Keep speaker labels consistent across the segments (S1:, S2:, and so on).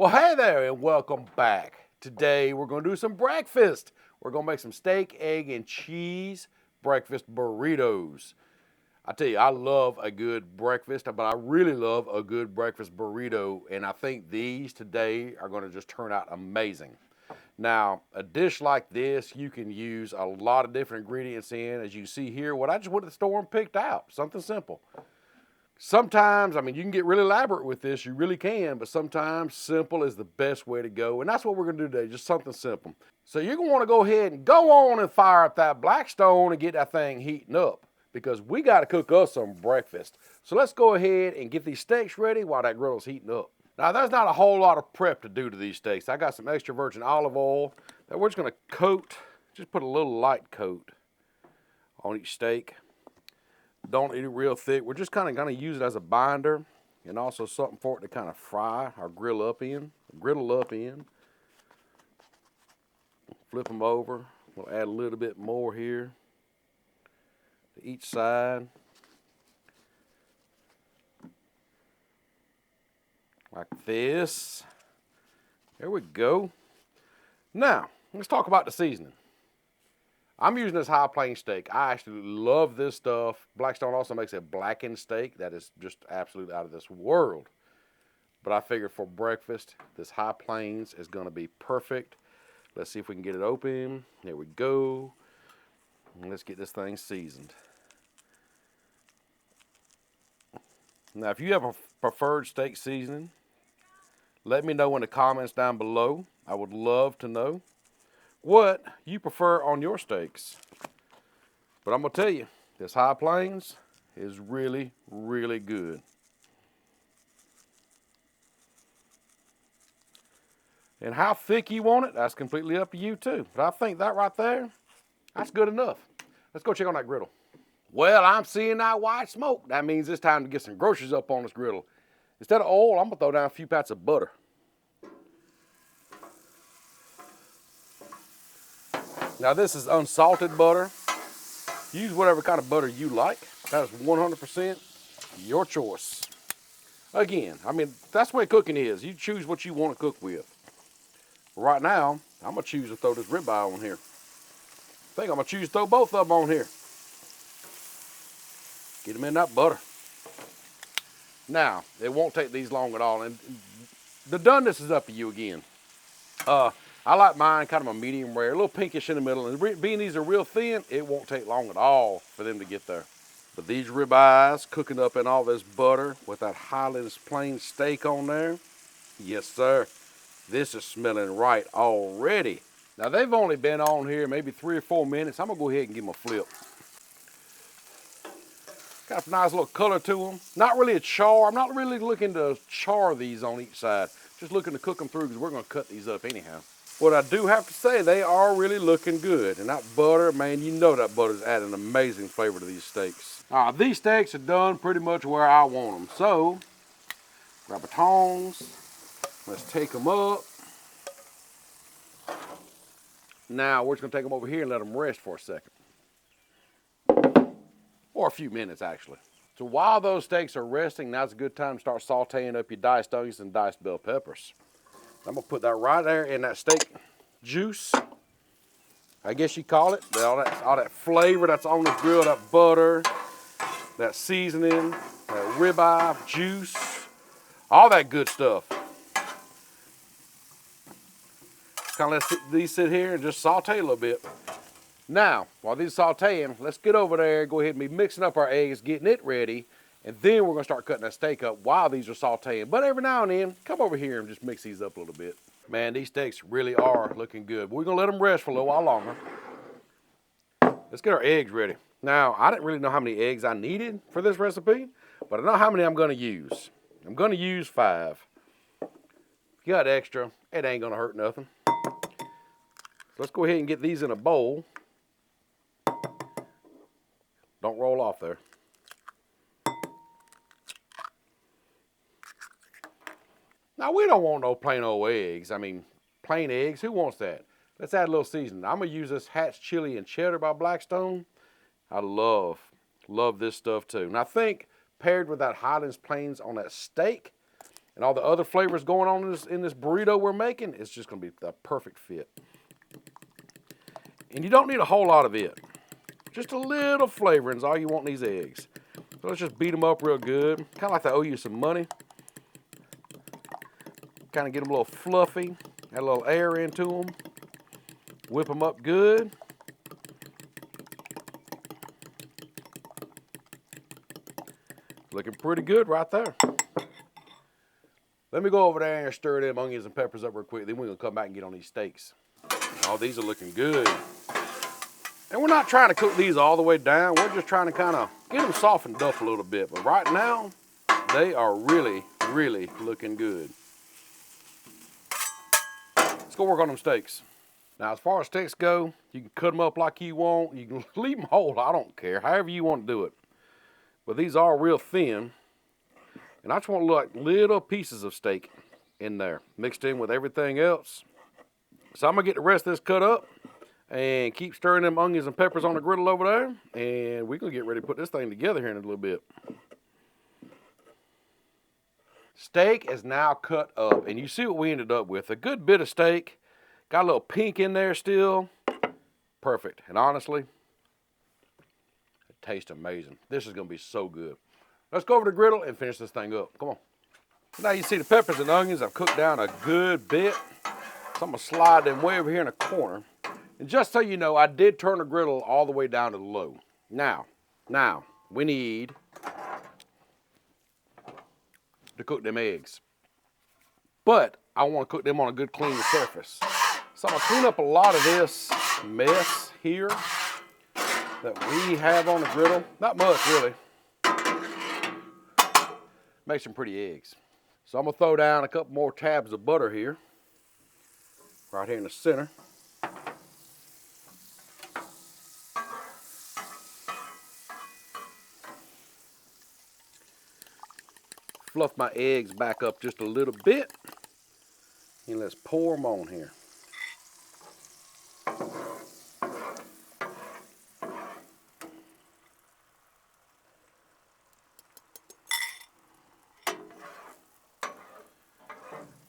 S1: Well, hey there and welcome back. Today we're going to do some breakfast. We're going to make some steak, egg, and cheese breakfast burritos. I tell you, I love a good breakfast, but I really love a good breakfast burrito, and I think these today are going to just turn out amazing. Now, a dish like this, you can use a lot of different ingredients in. As you see here, what I just went to the store and picked out, something simple. Sometimes, I mean, you can get really elaborate with this, you really can, but sometimes simple is the best way to go, and that's what we're gonna do today, just something simple. So you're gonna wanna go ahead and go on and fire up that Blackstone and get that thing heating up, because we gotta cook us some breakfast. So let's go ahead and get these steaks ready while that griddle's heating up. Now, there's not a whole lot of prep to do to these steaks. I got some extra virgin olive oil that we're just gonna coat, just put a little light coat on each steak. Don't eat it real thick. We're just kind of going to use it as a binder and also something for it to kind of fry or griddle up in. Flip them over. We'll add a little bit more here to each side. Like this. There we go. Now, let's talk about the seasoning. I'm using this high plain steak. I actually love this stuff. Blackstone also makes a blackened steak that is just absolutely out of this world. But I figured for breakfast, this high plains is going to be perfect. Let's see if we can get it open. There we go. And let's get this thing seasoned. Now, if you have a preferred steak seasoning, let me know in the comments down below. I would love to know what you prefer on your steaks. But I'm gonna tell you, this high plains is really, really good. And how thick you want it, that's completely up to you too. But I think that right there, that's good enough. Let's go check on that griddle. Well, I'm seeing that white smoke. That means it's time to get some groceries up on this griddle. Instead of oil, I'm gonna throw down a few pats of butter. Now, this is unsalted butter. Use whatever kind of butter you like. That is 100% your choice. Again, I mean, that's the way cooking is. You choose what you want to cook with. Right now, I'm going to choose to throw this ribeye on here. I think I'm going to choose to throw both of them on here. Get them in that butter. Now, it won't take these long at all. And the doneness is up to you again. I like mine kind of a medium rare, a little pinkish in the middle. And being these are real thin, it won't take long at all for them to get there. But these ribeyes cooking up in all this butter with that Highlands plain steak on there. Yes, sir. This is smelling right already. Now, they've only been on here maybe 3 or 4 minutes. I'm going to go ahead and give them a flip. Got a nice little color to them. Not really a char. I'm not really looking to char these on each side. Just looking to cook them through because we're going to cut these up anyhow. What I do have to say, they are really looking good. And that butter, man, you know that butter's adding an amazing flavor to these steaks. All right, these steaks are done pretty much where I want them. So, grab a tongs. Let's take them up. Now, we're just going to take them over here and let them rest for a second. Or a few minutes, actually. So while those steaks are resting, now's a good time to start sauteing up your diced onions and diced bell peppers. I'm going to put that right there in that steak juice, I guess you call it. All that flavor that's on the grill, that butter, that seasoning, that ribeye juice, all that good stuff. Kind of let these sit here and just saute a little bit. Now, while these are sauteing, let's get over there, go ahead and be mixing up our eggs, getting it ready, and then we're going to start cutting that steak up while these are sauteing. But every now and then, come over here and just mix these up a little bit. Man, these steaks really are looking good. We're going to let them rest for a little while longer. Let's get our eggs ready. Now, I didn't really know how many eggs I needed for this recipe, but I know how many I'm going to use. I'm going to use 5. If you got extra, it ain't going to hurt nothing. So let's go ahead and get these in a bowl. Don't roll off there. Now, we don't want no plain old eggs. I mean, plain eggs, who wants that? Let's add a little seasoning. I'm going to use this Hatch Chili and Cheddar by Blackstone. I love this stuff too. And I think paired with that Highlands Plains on that steak, and all the other flavors going on in this burrito we're making, it's just gonna be the perfect fit. And you don't need a whole lot of it. Just a little flavoring is all you want in these eggs. So let's just beat them up real good. Kind of like they owe you some money. Kind of get them a little fluffy, add a little air into them. Whip them up good. Looking pretty good right there. Let me go over there and stir them onions and peppers up real quick. Then we're gonna come back and get on these steaks. Oh, these are looking good. And we're not trying to cook these all the way down. We're just trying to kind of get them softened up a little bit. But right now, they are really, really looking good. Let's go work on them steaks. Now, as far as steaks go, you can cut them up like you want. You can leave them whole, I don't care. However you want to do it. But these are real thin. And I just want like little pieces of steak in there, mixed in with everything else. So I'm gonna get the rest of this cut up and keep stirring them onions and peppers on the griddle over there. And we're gonna get ready to put this thing together here in a little bit. Steak is now cut up, and you see what we ended up with. A good bit of steak, got a little pink in there still. Perfect, and honestly, it tastes amazing. This is gonna be so good. Let's go over to the griddle and finish this thing up. Come on. Now you see the peppers and onions I've cooked down a good bit. So I'm gonna slide them way over here in the corner. And just so you know, I did turn the griddle all the way down to the low. Now, we need to cook them eggs. But I wanna cook them on a good clean surface. So I'm gonna clean up a lot of this mess here that we have on the griddle. Not much really. Make some pretty eggs. So I'm gonna throw down a couple more tabs of butter here. Right here in the center. Fluff my eggs back up just a little bit. And let's pour them on here.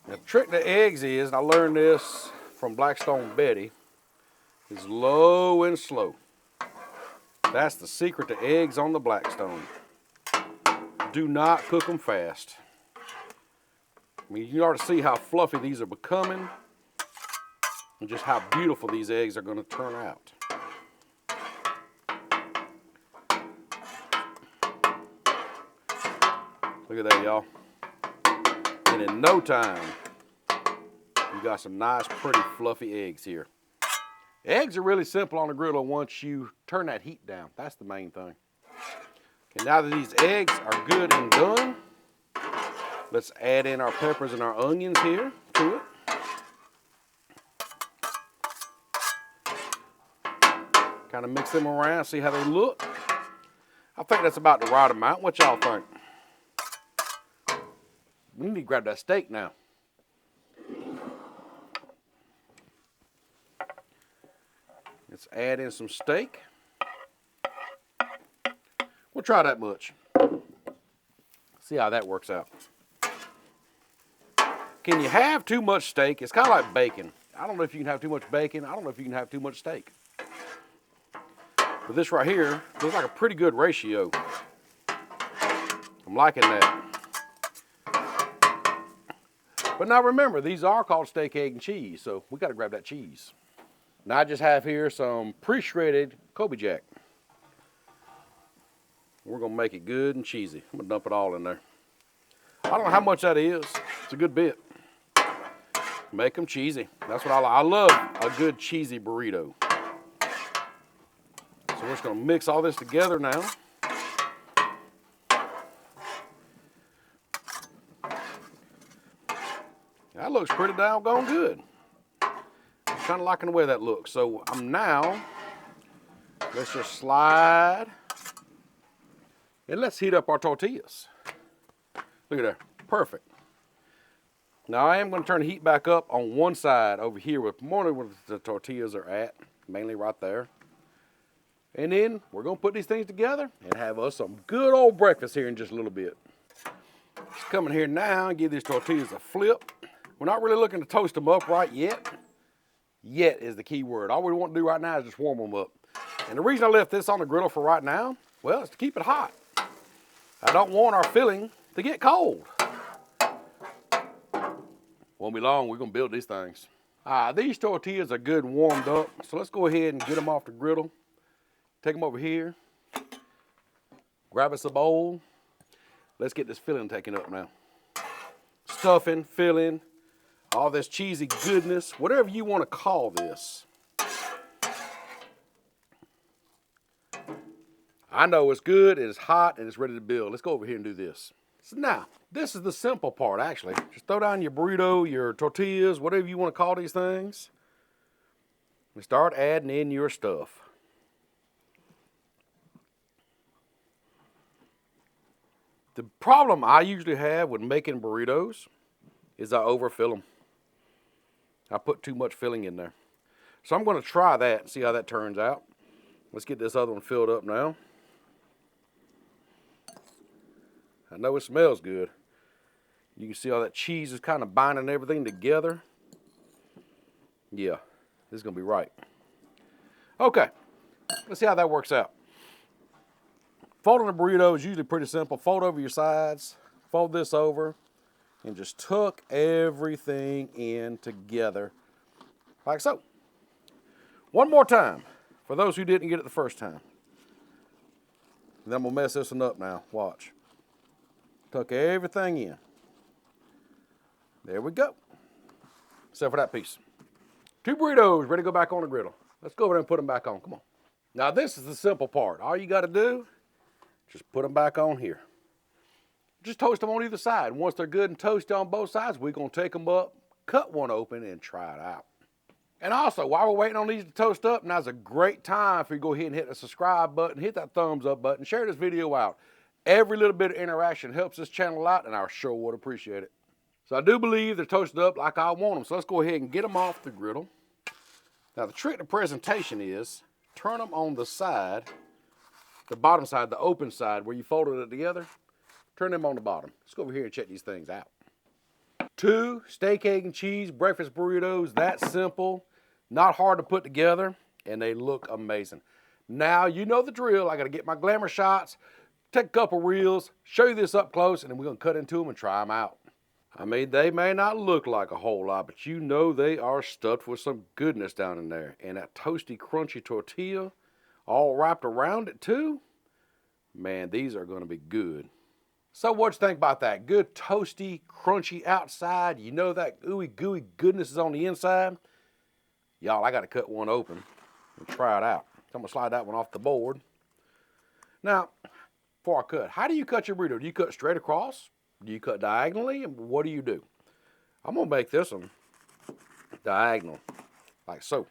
S1: The trick to eggs is, and I learned this from Blackstone Betty, is low and slow. That's the secret to eggs on the Blackstone. Do not cook them fast. I mean, you already see how fluffy these are becoming and just how beautiful these eggs are going to turn out. Look at that, y'all. And in no time, you got some nice, pretty, fluffy eggs here. Eggs are really simple on the griddle once you turn that heat down. That's the main thing. Okay, now that these eggs are good and done, let's add in our peppers and our onions here to it. Kind of mix them around, see how they look. I think that's about the right amount. What y'all think? We need to grab that steak now. Let's add in some steak. We'll try that much. See how that works out. Can you have too much steak? It's kind of like bacon. I don't know if you can have too much bacon. I don't know if you can have too much steak. But this right here looks like a pretty good ratio. I'm liking that. But now remember, these are called steak, egg, and cheese, so we got to grab that cheese. Now I just have here some pre-shredded Kobe Jack. We're going to make it good and cheesy. I'm going to dump it all in there. I don't know how much that is. It's a good bit. Make them cheesy. That's what I like. I love a good cheesy burrito. So we're just going to mix all this together now. That looks pretty doggone good. I'm kind of liking the way that looks. So I'm now, let's just slide. And let's heat up our tortillas. Look at that, perfect. Now I am going to turn the heat back up on one side over here with more where the tortillas are at, mainly right there. And then we're going to put these things together and have us some good old breakfast here in just a little bit. Let's come in here now and give these tortillas a flip. We're not really looking to toast them up right yet. Yet is the key word. All we want to do right now is just warm them up. And the reason I left this on the griddle for right now, well, it's to keep it hot. I don't want our filling to get cold. Won't be long, we're gonna build these things. These tortillas are good and warmed up, so let's go ahead and get them off the griddle. Take them over here. Grab us a bowl. Let's get this filling taken up now. Stuffing, filling, all this cheesy goodness, whatever you want to call this. I know it's good, it's hot, and it's ready to build. Let's go over here and do this. So now, this is the simple part, actually. Just throw down your burrito, your tortillas, whatever you want to call these things. And start adding in your stuff. The problem I usually have with making burritos is I overfill them. I put too much filling in there. So I'm going to try that and see how that turns out. Let's get this other one filled up now. I know it smells good. You can see all that cheese is kind of binding everything together. Yeah, this is going to be right. Okay, let's see how that works out. Folding a burrito is usually pretty simple. Fold over your sides, fold this over, and just tuck everything in together like so. One more time for those who didn't get it the first time. And then we'll mess this one up now. Watch. Tuck everything in. There we go. Except for that piece. 2 burritos ready to go back on the griddle. Let's go over there and put them back on. Come on. Now this is the simple part. All you got to do, just put them back on here. Just toast them on either side. Once they're good and toasty on both sides, we're going to take them up, cut one open, and try it out. And also, while we're waiting on these to toast up, now's a great time for you to go ahead and hit the subscribe button, hit that thumbs up button, share this video out. Every little bit of interaction helps this channel out, and I sure would appreciate it. So I do believe they're toasted up like I want them, so let's go ahead and get them off the griddle. Now the trick to presentation is, turn them on the side, the bottom side, the open side, where you folded it together. Turn them on the bottom. Let's go over here and check these things out. 2 steak, egg, and cheese breakfast burritos. That simple, not hard to put together, and they look amazing. Now, you know the drill. I got to get my glamour shots, take a couple reels, show you this up close, and then we're going to cut into them and try them out. I mean, they may not look like a whole lot, but you know they are stuffed with some goodness down in there. And that toasty, crunchy tortilla, all wrapped around it too. Man, these are going to be good. So what you think about that? Good toasty, crunchy outside. You know that ooey gooey goodness is on the inside. Y'all, I got to cut one open and try it out. So I'm going to slide that one off the board. Now, before I cut, how do you cut your burrito? Do you cut straight across? Do you cut diagonally? And what do you do? I'm going to make this one diagonal, like so.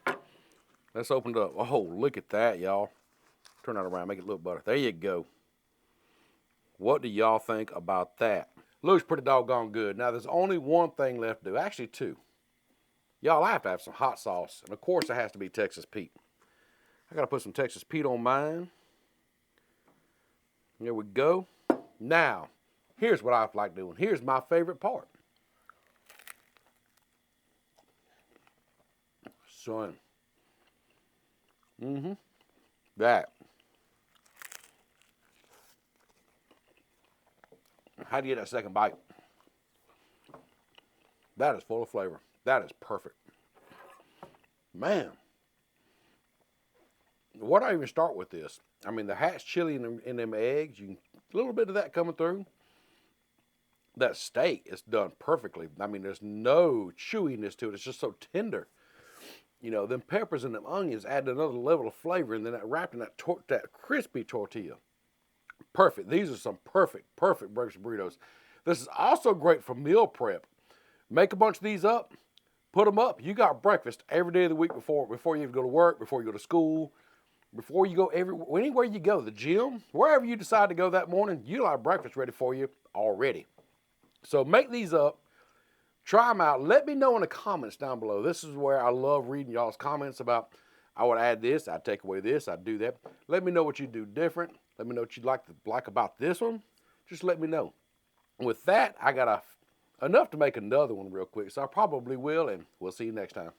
S1: Let's open it up. Oh, look at that, y'all. Turn that around, make it look better. There you go. What do y'all think about that? Looks pretty doggone good. Now, there's only one thing left to do. Actually, 2. Y'all, I have to have some hot sauce. And, of course, it has to be Texas Pete. I got to put some Texas Pete on mine. There we go. Now, here's what I like doing. Here's my favorite part. Son. That. How do you get that second bite? That is full of flavor. That is perfect. Man. Where do I even start with this? I mean, the hatch chili in them eggs, a little bit of that coming through. That steak is done perfectly. I mean, there's no chewiness to it. It's just so tender. You know, them peppers and them onions add another level of flavor, and then that wrapped in that crispy tortilla. Perfect. These are some perfect breakfast burritos. This is also great for meal prep. Make a bunch of these up, put them up. You got breakfast every day of the week before you even go to work, before you go to school, before you go anywhere you go, the gym, wherever you decide to go that morning, you'll have breakfast ready for you already. So make these up, try them out. Let me know in the comments down below. This is where I love reading y'all's comments about, I would add this, I'd take away this, I'd do that. Let me know what you do different. Let me know what you'd like about this one. Just let me know. With that, I got enough to make another one real quick, so I probably will, and we'll see you next time.